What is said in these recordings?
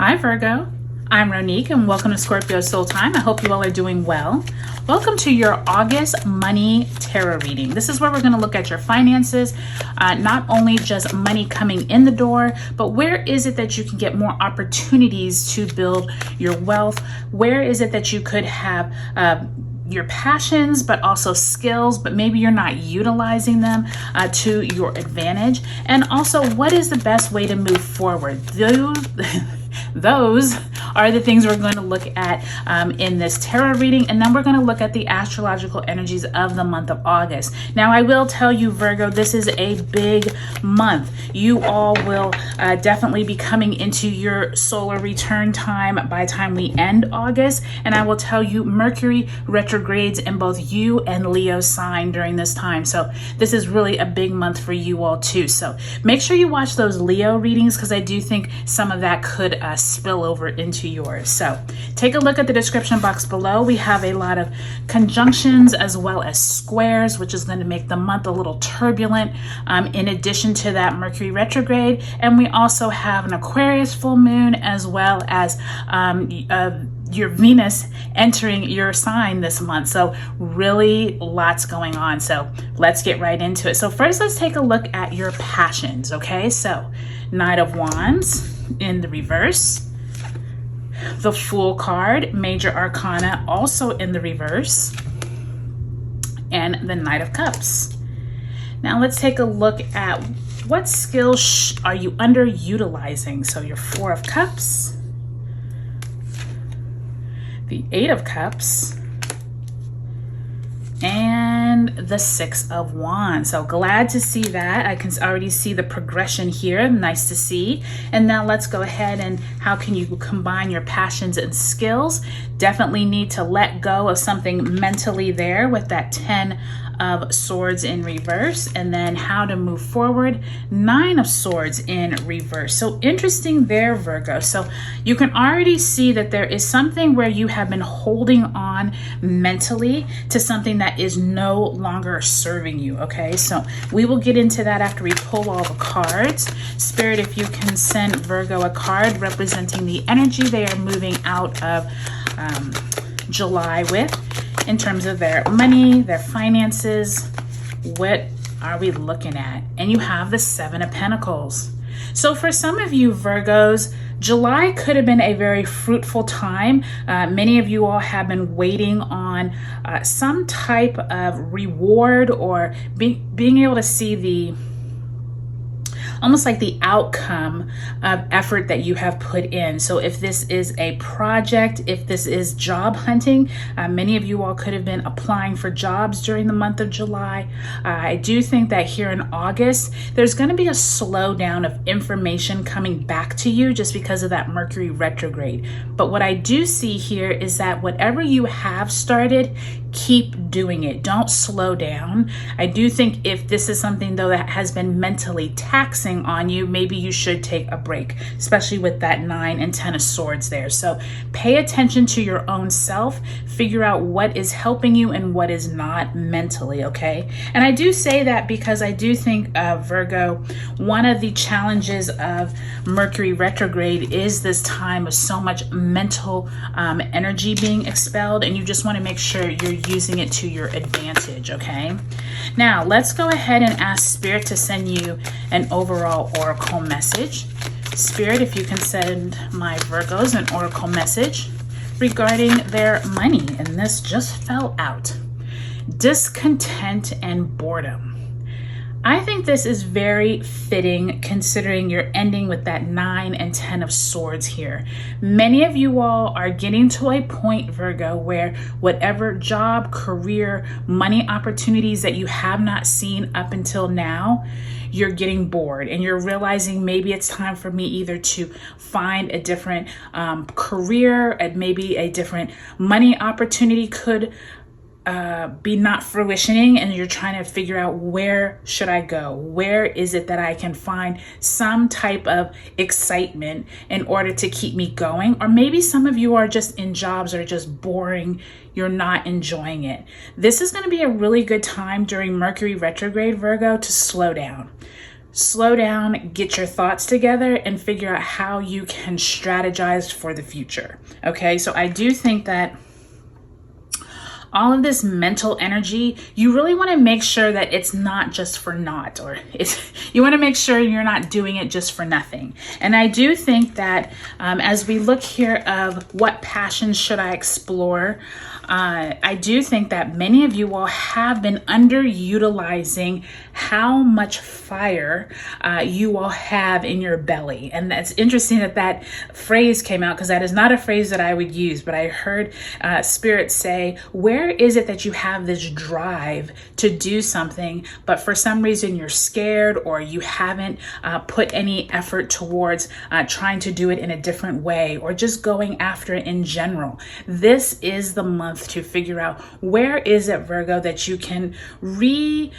Hi Virgo, I'm Ronique and welcome to Scorpio Soul Time. I hope you all are doing well. Welcome to your August money tarot reading. This is where we're going to look at your finances, not only just money coming in the door, but where is it that you can get more opportunities to build your wealth? Where is it that you could have your passions, but also skills, but maybe you're not utilizing them to your advantage? And also, what is the best way to move forward? Those are the things we're going to look at in this tarot reading. And then we're going to look at the astrological energies of the month of August. Now, I will tell you, Virgo, this is a big month. You all will definitely be coming into your solar return time by the time we end August. And I will tell you, Mercury retrogrades in both you and Leo sign during this time. So this is really a big month for you all too. So make sure you watch those Leo readings, because I do think some of that could spill over into yours. So take a look at the description box below. We have a lot of conjunctions as well as squares, which is going to make the month a little turbulent. In addition to that, Mercury retrograde, and we also have an Aquarius full moon, as well as your Venus entering your sign this month. So really lots going on. So let's get right into it. So first, let's take a look at your passions. Okay, so Knight of Wands in the reverse, the Fool card, Major Arcana also in the reverse, and the Knight of Cups. Now let's take a look at what skills are you underutilizing. So your Four of Cups, the Eight of Cups, and the Six of Wands. So glad to see that. I can already see the progression here. Nice to see. And now let's go ahead and how can you combine your passions and skills? Definitely need to let go of something mentally there with that 10 of Swords in reverse, and then how to move forward, 9 of Swords in reverse. So interesting there, Virgo. So you can already see that there is something where you have been holding on mentally to something that is no longer serving you. Okay, so we will get into that after we pull all the cards. Spirit, if you can send Virgo a card representing the energy they are moving out of July with, in terms of their money, their finances. What are we looking at? And you have the Seven of Pentacles. So for some of you Virgos, July could have been a very fruitful time. Many of you all have been waiting on some type of reward, or being able to see the almost like the outcome of effort that you have put in. So if this is a project, if this is job hunting, many of you all could have been applying for jobs during the month of July. I do think that here in August, there's going to be a slowdown of information coming back to you just because of that Mercury retrograde. But what I do see here is that whatever you have started, keep doing it. Don't slow down. I do think if this is something though that has been mentally taxing on you, maybe you should take a break, especially with that 9 and 10 of Swords there. So pay attention to your own self, figure out what is helping you and what is not mentally, okay? And I do say that because I do think, Virgo, one of the challenges of Mercury retrograde is this time of so much mental energy being expelled, and you just want to make sure you're using it to your advantage, okay? Now let's go ahead and ask Spirit to send you an overall oracle message. Spirit, if you can send my Virgos an oracle message regarding their money. And this just fell out. Discontent and boredom. I think this is very fitting considering you're ending with that 9 and 10 of Swords here. Many of you all are getting to a point, Virgo, where whatever job, career, money opportunities that you have not seen up until now, you're getting bored and you're realizing maybe it's time for me either to find a different career, and maybe a different money opportunity could be not fruitioning, and you're trying to figure out, where should I go? Where is it that I can find some type of excitement in order to keep me going? Or maybe some of you are just in jobs that are just boring. You're not enjoying it. This is going to be a really good time during Mercury retrograde, Virgo, to slow down. slow down, get your thoughts together, and figure out how you can strategize for the future. Okay, so I do think that all of this mental energy, you really want to make sure that it's not just for naught, or you want to make sure you're not doing it just for nothing. And I do think that as we look here of what passions should I explore, I do think that many of you all have been underutilizing how much fire you all have in your belly. And that's interesting that that phrase came out, because that is not a phrase that I would use, but I heard Spirit say, where is it that you have this drive to do something, but for some reason you're scared, or you haven't put any effort towards trying to do it in a different way, or just going after it in general. This is the month to figure out, where is it, Virgo, that you can reimagine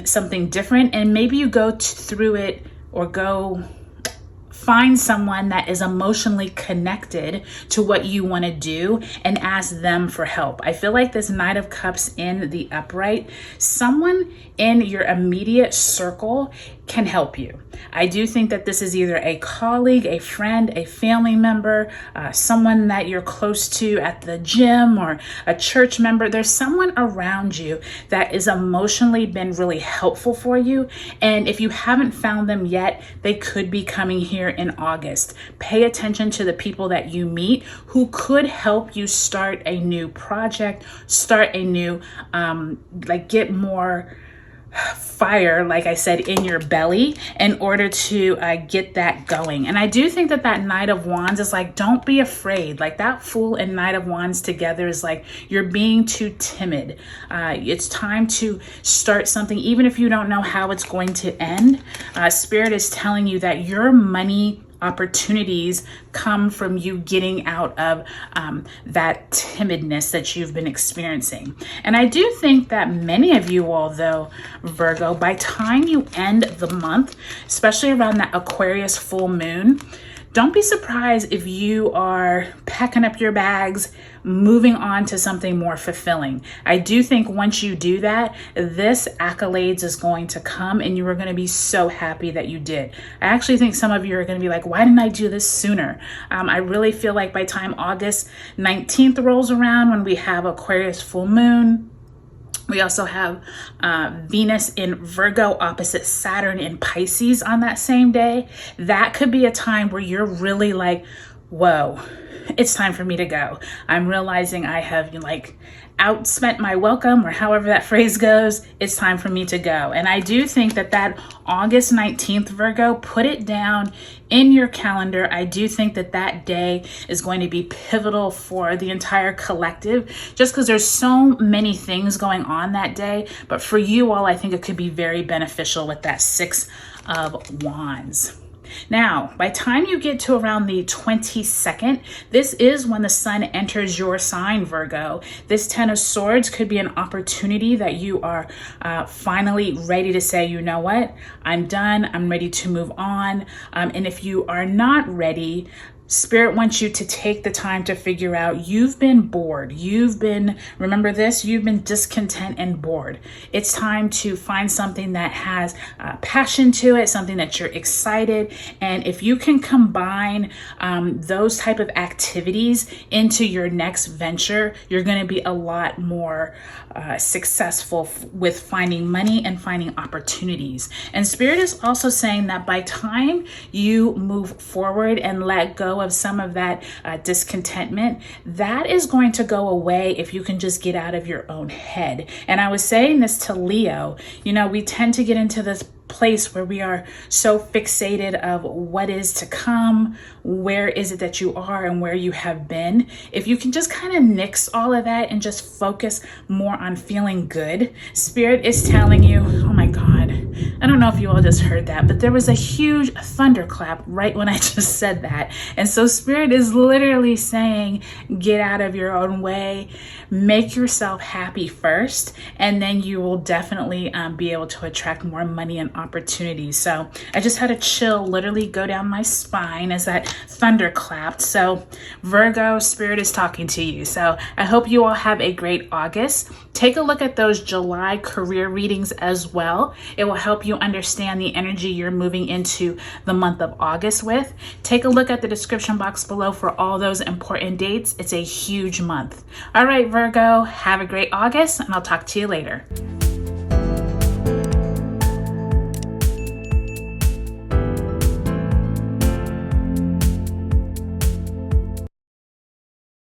something different, and maybe you go through it, or go find someone that is emotionally connected to what you want to do and ask them for help. I feel like this Knight of Cups in the upright, someone in your immediate circle can help you. I do think that this is either a colleague, a friend, a family member, someone that you're close to at the gym, or a church member. There's someone around you that is emotionally been really helpful for you. And if you haven't found them yet, they could be coming here in August. Pay attention to the people that you meet who could help you start a new project, start a new, get more fire, like I said, in your belly in order to get that going. And I do think that that Knight of Wands is like, don't be afraid. Like that Fool and Knight of Wands together is like, you're being too timid. It's time to start something, even if you don't know how it's going to end. Spirit is telling you that your money opportunities come from you getting out of that timidness that you've been experiencing. And I do think that many of you all, though, Virgo, by time you end the month, especially around that Aquarius full moon, don't be surprised if you are packing up your bags, moving on to something more fulfilling. I do think once you do that, this accolades is going to come, and you are going to be so happy that you did. I actually think some of you are going to be like, why didn't I do this sooner? I really feel like by time August 19th rolls around, when we have Aquarius full moon, we also have Venus in Virgo opposite Saturn in Pisces on that same day. That could be a time where you're really like, whoa, it's time for me to go. I'm realizing I have outspent my welcome, or however that phrase goes. It's time for me to go. And I do think that that August 19th, Virgo, put it down in your calendar. I do think that that day is going to be pivotal for the entire collective, just because there's so many things going on that day. But for you all, I think it could be very beneficial with that Six of Wands. Now, by time you get to around the 22nd, this is when the sun enters your sign, Virgo. This Ten of Swords could be an opportunity that you are finally ready to say, you know what, I'm done. I'm ready to move on. And if you are not ready, Spirit wants you to take the time to figure out, you've been bored. Remember this, you've been discontent and bored. It's time to find something that has passion to it, something that you're excited. And if you can combine those type of activities into your next venture, you're going to be a lot more successful with finding money and finding opportunities. And Spirit is also saying that by time you move forward and let go of some of that discontentment, that is going to go away if you can just get out of your own head. And I was saying this to Leo, we tend to get into this place where we are so fixated of what is to come, where is it that you are, and where you have been. If you can just kind of nix all of that and just focus more on feeling good, Spirit is telling you, oh my God, I don't know if you all just heard that, but there was a huge thunderclap right when I just said that. And so Spirit is literally saying, get out of your own way, make yourself happy first, and then you will definitely be able to attract more money and opportunities. So I just had a chill literally go down my spine as that thunder clapped. So Virgo, Spirit is talking to you. So I hope you all have a great August. Take a look at those July career readings as well. It will help you you understand the energy you're moving into the month of August with. Take a look at the description box below for all those important dates. It's a huge month. All right, Virgo, have a great August, and I'll talk to you later.